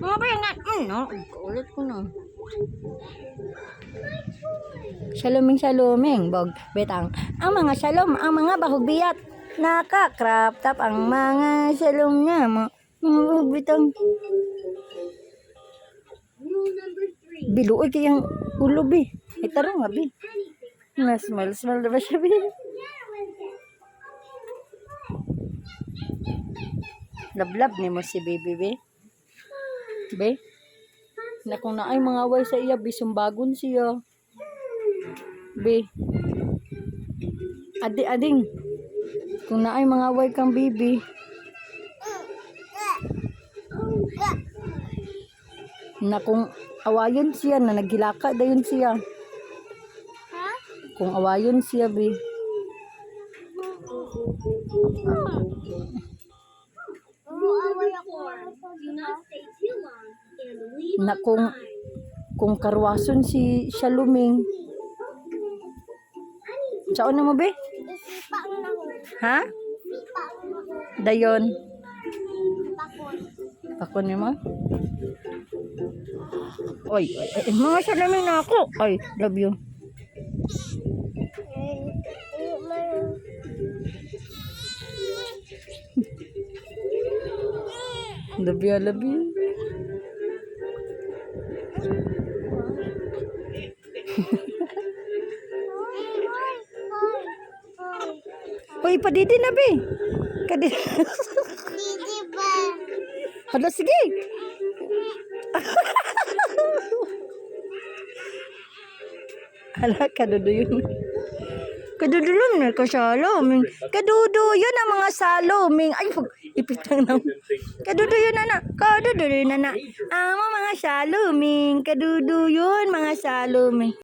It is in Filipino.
Mga ba yan nga? No? Ulit ko na. Saluming, bog, betang. Ang mga salom, ang mga bahugbiyat. Naka-crop top ang mga salom niya. Mga betang. Biluoy kayang ulo, bi. Ay, tarong nga, bi. Smell na ba siya, bi? Lablab ni mo si baby, bi. Be? Na kung naay mga way sa iya, bisumbagon siya. Be. Ading. Kung naay mga way kang bibi. Na kung awayon siya, na naghilaka dayon siya. Kung awayon siya, be. Na kung karwason si Shaluming. Saan na mo, be? Ha? Dayon. Pakon niyo mo? Oy, mga Shaluming na ako. Ay, love you. Love you. Uy, padidi na, be. Kadidi. Didi ba? Hala, sige. Hala, kadudo yun. Kadudo lang na kasaloming. Kadudo yun ang mga saloming. Ay, ipitang na. Kadudo yun, anak. Kadudo yun, anak. Ang mga saloming. Kadudo yun, mga saloming.